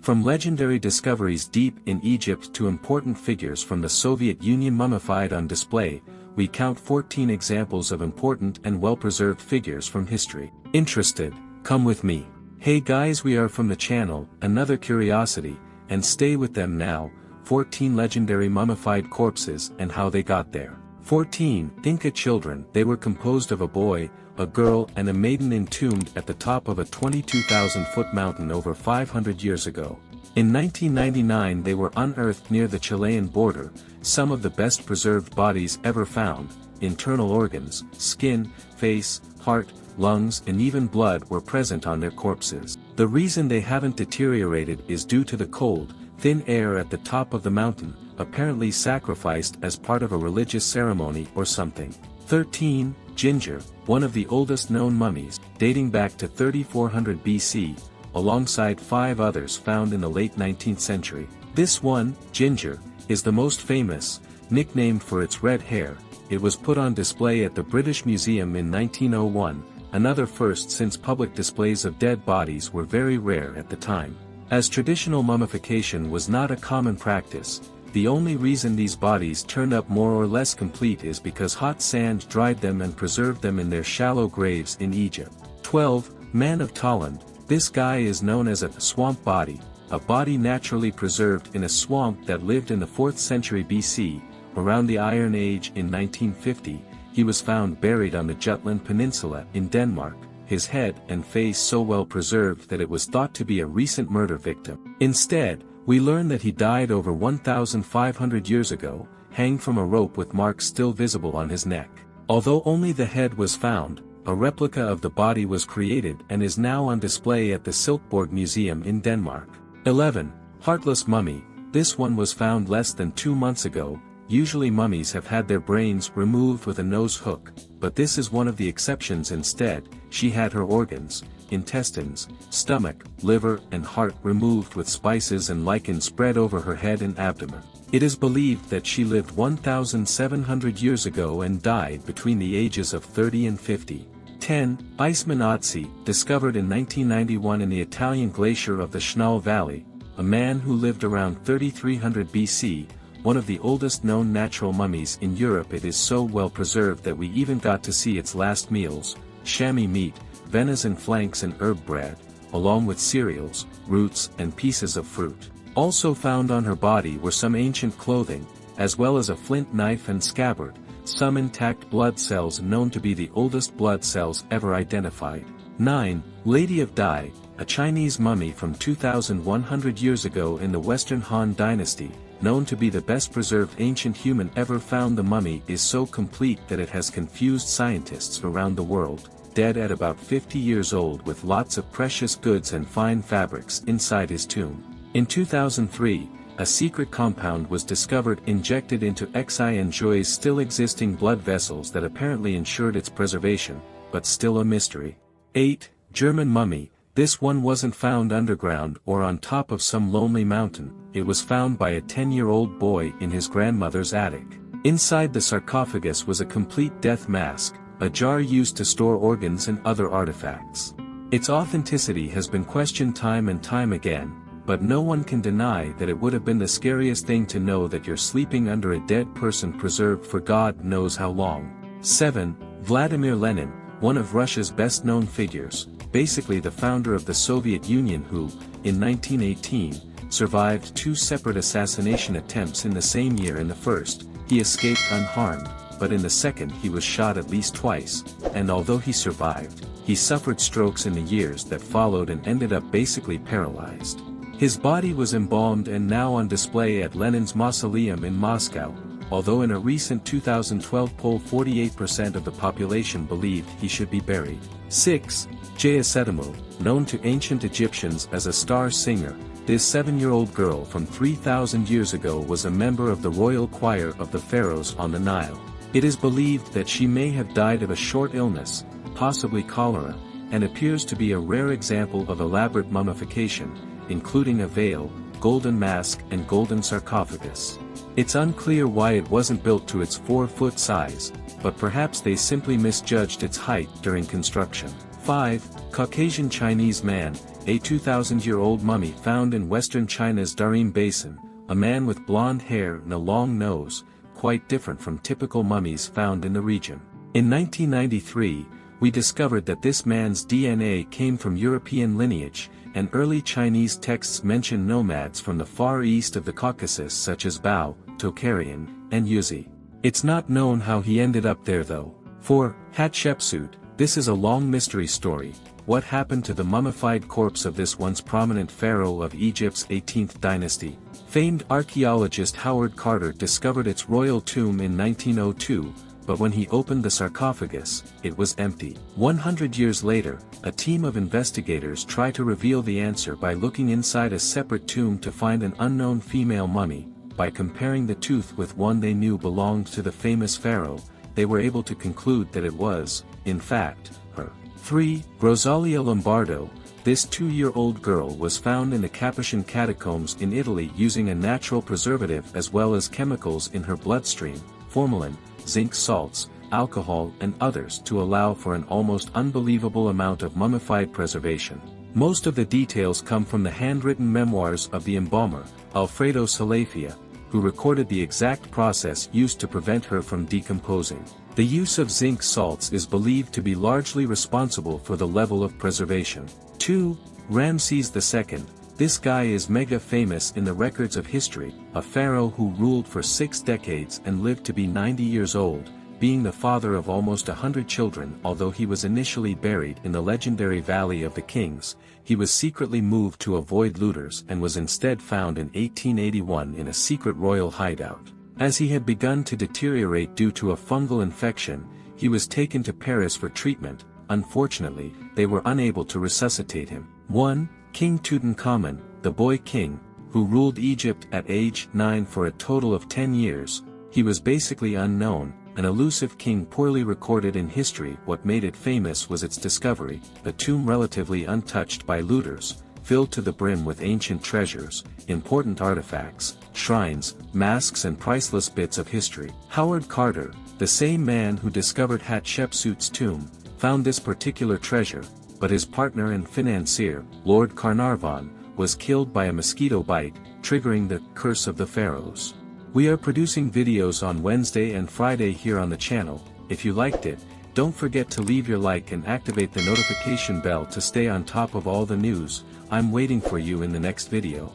From legendary discoveries deep in Egypt to important figures from the Soviet Union mummified on display, we count 14 examples of important and well-preserved figures from history. Interested? Come with me. Hey guys, we are from the channel, Another Curiosity, and stay with them now, 14 legendary mummified corpses and how they got there. 14 Inca Children. They were composed of a boy, a girl and a maiden entombed at the top of a 22,000-foot mountain over 500 years ago. In 1999 they were unearthed near the Chilean border, some of the best preserved bodies ever found. Internal organs, skin, face, heart, lungs and even blood were present on their corpses. The reason they haven't deteriorated is due to the cold, thin air at the top of the mountain, apparently sacrificed as part of a religious ceremony or something. 13. Ginger, one of the oldest known mummies, dating back to 3400 BC, alongside 5 others found in the late 19th century. This one, Ginger, is the most famous, nicknamed for its red hair. It was put on display at the British Museum in 1901, another first since public displays of dead bodies were very rare at the time. As traditional mummification was not a common practice, the only reason these bodies turned up more or less complete is because hot sand dried them and preserved them in their shallow graves in Egypt. 12. Man of Tollund. This guy is known as a swamp body, a body naturally preserved in a swamp that lived in the 4th century BC, around the Iron Age. In 1950, he was found buried on the Jutland Peninsula in Denmark, his head and face so well preserved that it was thought to be a recent murder victim. Instead, we learn that he died over 1,500 years ago, hanged from a rope with marks still visible on his neck. Although only the head was found, a replica of the body was created and is now on display at the Silkeborg Museum in Denmark. 11. Heartless Mummy. This one was found less than 2 months ago. Usually mummies have had their brains removed with a nose hook, but this is one of the exceptions. Instead, she had her organs, intestines, stomach, liver and heart removed with spices and lichen spread over her head and abdomen. It is believed that she lived 1,700 years ago and died between the ages of 30 and 50. 10. Iceman Otzi, discovered in 1991 in the Italian glacier of the Schnall Valley, a man who lived around 3300 BC, one of the oldest known natural mummies in Europe. It is so well preserved that we even got to see its last meals, chamois meat, venison flanks and herb bread, along with cereals, roots and pieces of fruit. Also found on her body were some ancient clothing, as well as a flint knife and scabbard, some intact blood cells known to be the oldest blood cells ever identified. 9. Lady of Dai, a Chinese mummy from 2,100 years ago in the Western Han Dynasty, known to be the best preserved ancient human ever found. The mummy is so complete that it has confused scientists around the world, dead at about 50 years old with lots of precious goods and fine fabrics inside his tomb. In 2003, a secret compound was discovered injected into 𝐂𝐨𝐧𝐭𝐚𝐭𝐨's still existing blood vessels that apparently ensured its preservation, but still a mystery. 8. German Mummy. This one wasn't found underground or on top of some lonely mountain. It was found by a 10-year-old boy in his grandmother's attic. Inside the sarcophagus was a complete death mask, a jar used to store organs and other artifacts. Its authenticity has been questioned time and time again, but no one can deny that it would have been the scariest thing to know that you're sleeping under a dead person preserved for God knows how long. 7. Vladimir Lenin, one of Russia's best-known figures, basically the founder of the Soviet Union who, in 1918, survived 2 separate assassination attempts in the same year. In the first, he escaped unharmed, but in the second he was shot at least twice, and although he survived, he suffered strokes in the years that followed and ended up basically paralyzed. His body was embalmed and now on display at Lenin's mausoleum in Moscow, although in a recent 2012 poll 48% of the population believed he should be buried. 6. Tjayasetimu, known to ancient Egyptians as a star singer, this 7-year-old girl from 3,000 years ago was a member of the royal choir of the pharaohs on the Nile. It is believed that she may have died of a short illness, possibly cholera, and appears to be a rare example of elaborate mummification, including a veil, golden mask and golden sarcophagus. It's unclear why it wasn't built to its 4-foot size, but perhaps they simply misjudged its height during construction. 5. Caucasian Chinese man. a 2,000-year-old mummy found in western China's Darim Basin, a man with blonde hair and a long nose, quite different from typical mummies found in the region. In 1993, we discovered that this man's DNA came from European lineage, and early Chinese texts mention nomads from the far east of the Caucasus such as Bao, Tocharian, and Yuezhi. It's not known how he ended up there though. For Hatshepsut, this is a long mystery story. What happened to the mummified corpse of this once prominent pharaoh of Egypt's 18th dynasty? Famed archaeologist Howard Carter discovered its royal tomb in 1902, but when he opened the sarcophagus, it was empty. 100 years later, a team of investigators tried to reveal the answer by looking inside a separate tomb to find an unknown female mummy. By comparing the tooth with one they knew belonged to the famous pharaoh, they were able to conclude that it was, in fact, her. 3. Rosália Lombardo. This 2-year-old girl was found in the Capuchin catacombs in Italy using a natural preservative as well as chemicals in her bloodstream, formalin, zinc salts, alcohol and others to allow for an almost unbelievable amount of mummified preservation. Most of the details come from the handwritten memoirs of the embalmer, Alfredo Salafia, who recorded the exact process used to prevent her from decomposing. The use of zinc salts is believed to be largely responsible for the level of preservation. 2. Ramses II. This guy is mega famous in the records of history, a pharaoh who ruled for 6 decades and lived to be 90 years old, being the father of almost 100 children. Although he was initially buried in the legendary Valley of the Kings, he was secretly moved to avoid looters and was instead found in 1881 in a secret royal hideout. As he had begun to deteriorate due to a fungal infection, he was taken to Paris for treatment. Unfortunately, they were unable to resuscitate him. 1. King Tutankhamun, the boy king, who ruled Egypt at age 9 for a total of 10 years. He was basically unknown, an elusive king poorly recorded in history. What made it famous was its discovery, a tomb relatively untouched by looters, filled to the brim with ancient treasures, important artifacts, shrines, masks and priceless bits of history. Howard Carter, the same man who discovered Hatshepsut's tomb, found this particular treasure, but his partner and financier, Lord Carnarvon, was killed by a mosquito bite, triggering the curse of the pharaohs. We are producing videos on Wednesday and Friday here on the channel. If you liked it, don't forget to leave your like and activate the notification bell to stay on top of all the news. I'm waiting for you in the next video.